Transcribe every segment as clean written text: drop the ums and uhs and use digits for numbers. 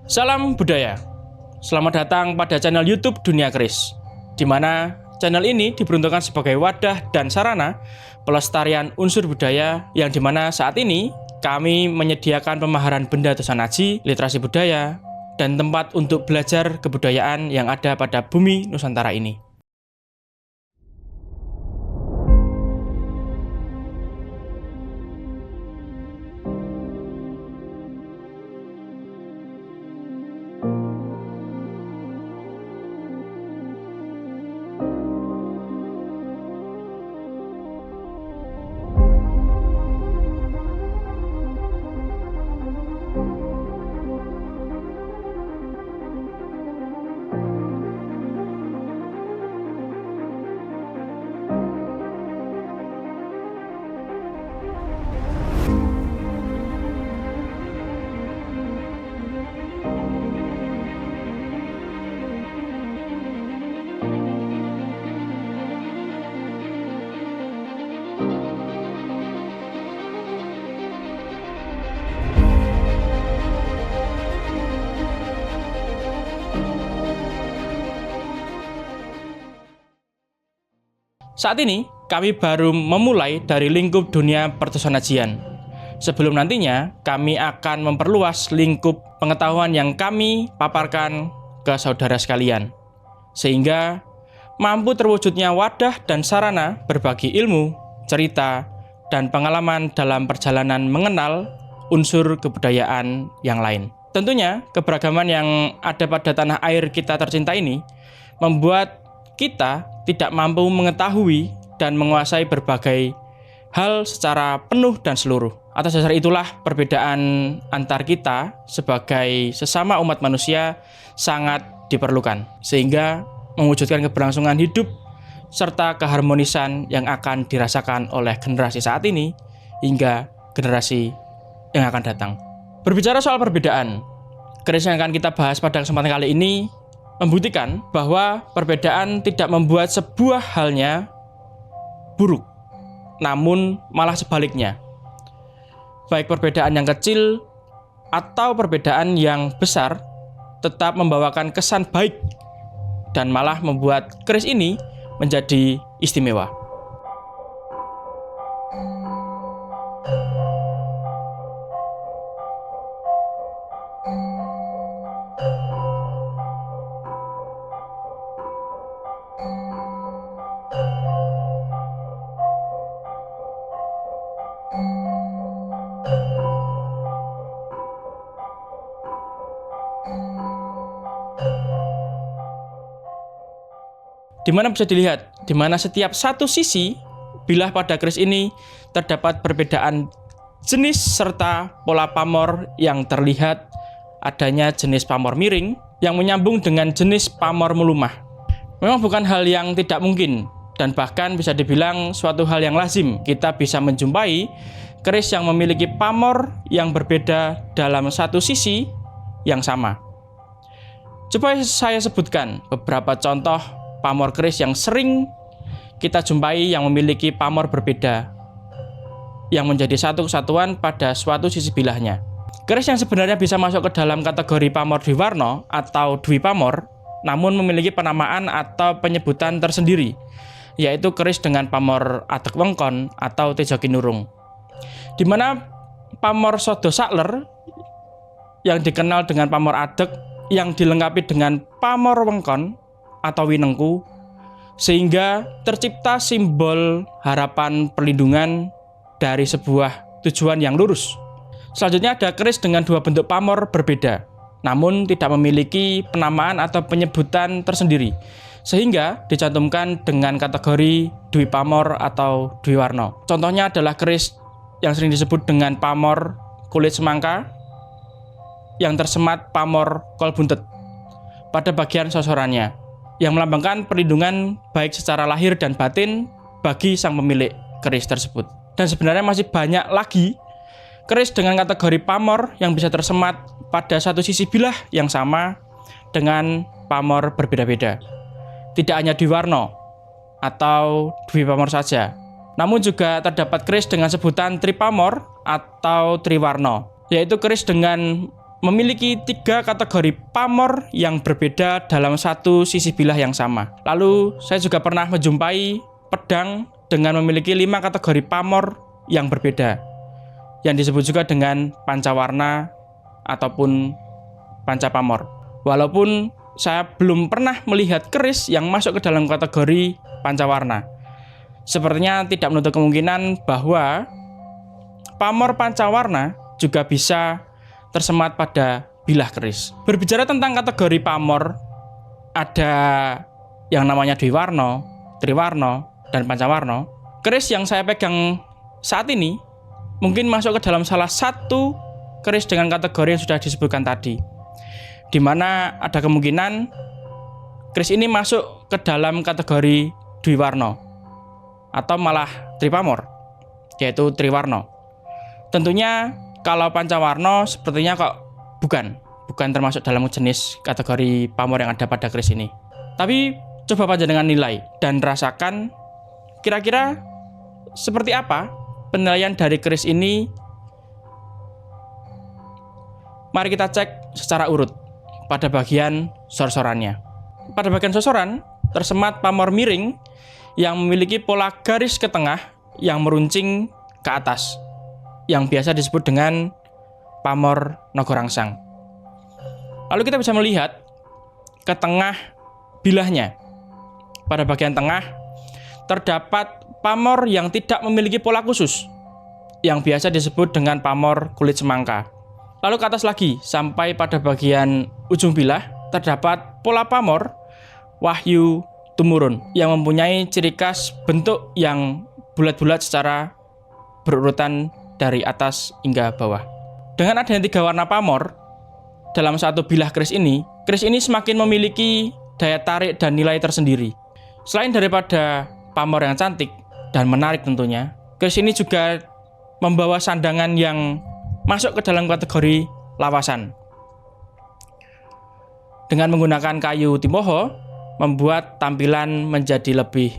Salam budaya. Selamat datang pada channel YouTube Dunia Keris, di mana channel ini diperuntukkan sebagai wadah dan sarana pelestarian unsur budaya yang dimana saat ini kami menyediakan pemaharan benda Tosanaji, literasi budaya, dan tempat untuk belajar kebudayaan yang ada pada bumi Nusantara ini. Saat ini, kami baru memulai dari lingkup dunia pertosanajian. Sebelum nantinya, kami akan memperluas lingkup pengetahuan yang kami paparkan ke saudara sekalian. Sehingga mampu terwujudnya wadah dan sarana berbagi ilmu, cerita, dan pengalaman dalam perjalanan mengenal unsur kebudayaan yang lain. Tentunya, keberagaman yang ada pada tanah air kita tercinta ini membuat kita tidak mampu mengetahui dan menguasai berbagai hal secara penuh dan seluruh. Atas dasar itulah perbedaan antar kita sebagai sesama umat manusia sangat diperlukan, sehingga mewujudkan keberlangsungan hidup serta keharmonisan yang akan dirasakan oleh generasi saat ini hingga generasi yang akan datang. Berbicara soal perbedaan, keris yang akan kita bahas pada kesempatan kali ini membuktikan bahwa perbedaan tidak membuat sebuah halnya buruk, namun malah sebaliknya. Baik perbedaan yang kecil atau perbedaan yang besar tetap membawakan kesan baik dan malah membuat keris ini menjadi istimewa. Di mana bisa dilihat, di mana setiap satu sisi bilah pada keris ini terdapat perbedaan jenis serta pola pamor yang terlihat adanya jenis pamor miring yang menyambung dengan jenis pamor melumah. Memang bukan hal yang tidak mungkin dan bahkan bisa dibilang suatu hal yang lazim kita bisa menjumpai keris yang memiliki pamor yang berbeda dalam satu sisi yang sama. Coba saya sebutkan beberapa contoh pamor keris yang sering kita jumpai yang memiliki pamor berbeda yang menjadi satu kesatuan pada suatu sisi bilahnya. Keris yang sebenarnya bisa masuk ke dalam kategori pamor Dwiwarna atau Dwi Pamor namun memiliki penamaan atau penyebutan tersendiri, yaitu keris dengan pamor Adeg Wengkon atau Tejo Kinurung, di mana pamor Sodo Sakler yang dikenal dengan pamor Adeg yang dilengkapi dengan pamor Wengkon atau Winengku, sehingga tercipta simbol harapan perlindungan dari sebuah tujuan yang lurus. Selanjutnya ada keris dengan dua bentuk pamor berbeda, namun tidak memiliki penamaan atau penyebutan tersendiri, sehingga dicantumkan dengan kategori Dwi Pamor atau Dwi Warna. Contohnya adalah keris yang sering disebut dengan pamor kulit semangka yang tersemat pamor kol buntet pada bagian sosorannya, yang melambangkan perlindungan baik secara lahir dan batin bagi sang pemilik keris tersebut. Dan sebenarnya masih banyak lagi keris dengan kategori pamor yang bisa tersemat pada satu sisi bilah yang sama dengan pamor berbeda-beda. Tidak hanya Dwi Warna atau Dwi Pamor saja, namun juga terdapat keris dengan sebutan Tri Pamor atau Tri Warna, yaitu keris dengan memiliki 3 kategori pamor yang berbeda dalam satu sisi bilah yang sama. Lalu saya juga pernah menjumpai pedang dengan memiliki 5 kategori pamor yang berbeda, yang disebut juga dengan pancawarna ataupun pancapamor. Walaupun saya belum pernah melihat keris yang masuk ke dalam kategori pancawarna, sepertinya tidak menutup kemungkinan bahwa pamor pancawarna juga bisa tersemat pada bilah keris. Berbicara tentang kategori pamor, ada yang namanya Dwiwarna, Triwarna, dan Pancawarna. Keris yang saya pegang saat ini mungkin masuk ke dalam salah satu keris dengan kategori yang sudah disebutkan tadi, di mana ada kemungkinan keris ini masuk ke dalam kategori Dwiwarna atau malah Tripamor, yaitu Triwarna. Tentunya kalau pancawarna sepertinya kok bukan termasuk dalam jenis kategori pamor yang ada pada keris ini. Tapi coba panjenengan nilai dan rasakan kira-kira seperti apa penilaian dari keris ini. Mari kita cek secara urut pada bagian sor-sorannya. Pada bagian sor-soran tersemat pamor miring yang memiliki pola garis ke tengah yang meruncing ke atas, yang biasa disebut dengan pamor Nagorangsang. Lalu kita bisa melihat ke tengah bilahnya. Pada bagian tengah terdapat pamor yang tidak memiliki pola khusus, yang biasa disebut dengan pamor kulit semangka. Lalu ke atas lagi sampai pada bagian ujung bilah terdapat pola pamor Wahyu Tumurun yang mempunyai ciri khas bentuk yang bulat-bulat secara berurutan dari atas hingga bawah. Dengan adanya 3 warna pamor dalam satu bilah keris ini semakin memiliki daya tarik dan nilai tersendiri. Selain daripada pamor yang cantik dan menarik tentunya, keris ini juga membawa sandangan yang masuk ke dalam kategori lawasan. Dengan menggunakan kayu timoho, membuat tampilan menjadi lebih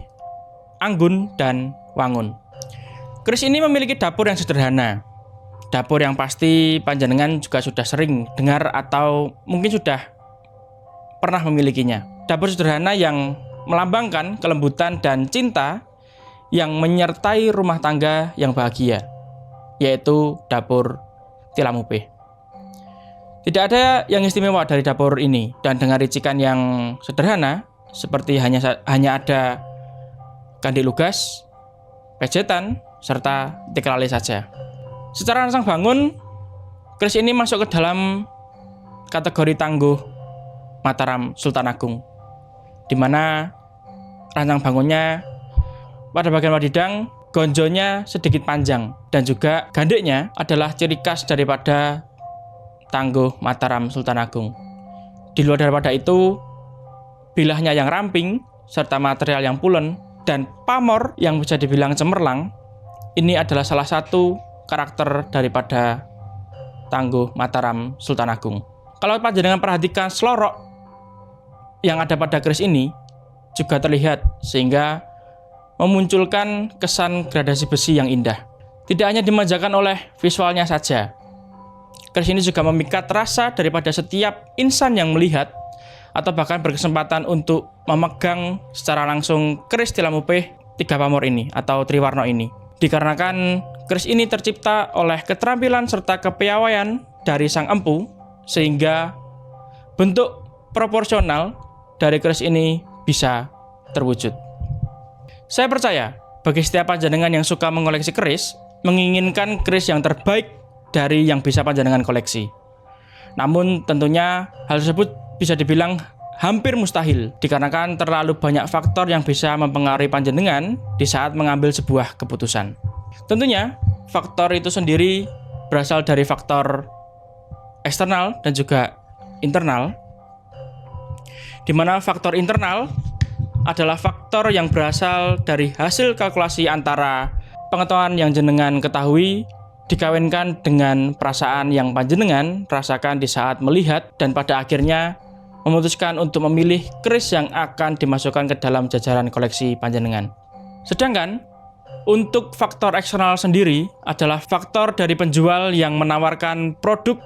anggun dan wangun. Keris ini memiliki dapur yang sederhana. Dapur yang pasti panjenengan juga sudah sering dengar atau mungkin sudah pernah memilikinya. Dapur sederhana yang melambangkan kelembutan dan cinta yang menyertai rumah tangga yang bahagia, yaitu dapur Tilamope. Tidak ada yang istimewa dari dapur ini, dan dengan ricikan yang sederhana seperti hanya ada kandik lugas, pejetan, serta tikelale saja. Secara rancang bangun, keris ini masuk ke dalam kategori tangguh Mataram Sultan Agung, di mana rancang bangunnya pada bagian wadidang gonjonya sedikit panjang, dan juga gandeknya adalah ciri khas daripada tangguh Mataram Sultan Agung. Di luar daripada itu, bilahnya yang ramping serta material yang pulen dan pamor yang bisa dibilang cemerlang, ini adalah salah satu karakter daripada tangguh Mataram Sultan Agung. Kalau panjenengan perhatikan selorok yang ada pada keris ini juga terlihat, sehingga memunculkan kesan gradasi besi yang indah. Tidak hanya dimanjakan oleh visualnya saja, keris ini juga memikat rasa daripada setiap insan yang melihat atau bahkan berkesempatan untuk memegang secara langsung keris Tilamope 3 pamor ini atau Triwarna ini. Dikarenakan keris ini tercipta oleh keterampilan serta kepiawaian dari sang empu, sehingga bentuk proporsional dari keris ini bisa terwujud. Saya percaya bagi setiap panjenengan yang suka mengoleksi keris, menginginkan keris yang terbaik dari yang bisa panjenengan koleksi. Namun tentunya hal tersebut bisa dibilang hampir mustahil, dikarenakan terlalu banyak faktor yang bisa mempengaruhi panjenengan di saat mengambil sebuah keputusan. Tentunya faktor itu sendiri berasal dari faktor eksternal dan juga internal, di mana faktor internal adalah faktor yang berasal dari hasil kalkulasi antara pengetahuan yang jenengan ketahui dikawinkan dengan perasaan yang panjenengan rasakan di saat melihat, dan pada akhirnya memutuskan untuk memilih keris yang akan dimasukkan ke dalam jajaran koleksi panjenengan. Sedangkan untuk faktor eksternal sendiri adalah faktor dari penjual yang menawarkan produk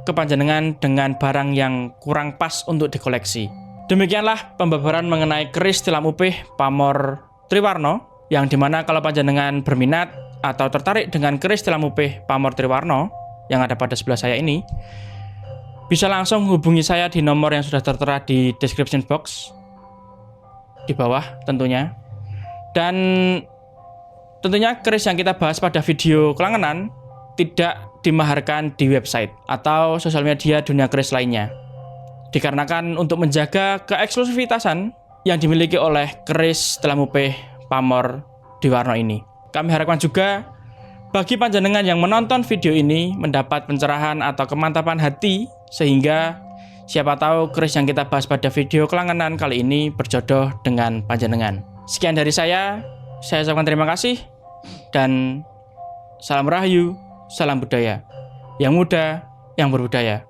ke panjenengan dengan barang yang kurang pas untuk dikoleksi. Demikianlah pembabaran mengenai keris tilam upih pamor Triwarno, yang dimana kalau panjenengan berminat atau tertarik dengan keris tilam upih pamor Triwarno yang ada pada sebelah saya ini, bisa langsung hubungi saya di nomor yang sudah tertera di description box di bawah tentunya. Dan tentunya keris yang kita bahas pada video kelangenan tidak dimaharkan di website atau sosial media dunia keris lainnya, dikarenakan untuk menjaga keeksklusifitasan yang dimiliki oleh keris tilam upih pamor Triwarno ini. Kami harapkan juga bagi panjenengan yang menonton video ini mendapat pencerahan atau kemantapan hati, sehingga siapa tahu keris yang kita bahas pada video kelangenan kali ini berjodoh dengan panjenengan. Sekian dari saya ucapkan terima kasih, dan salam rahayu, salam budaya. Yang muda, yang berbudaya.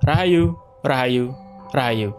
Rahayu, rahayu, rahayu.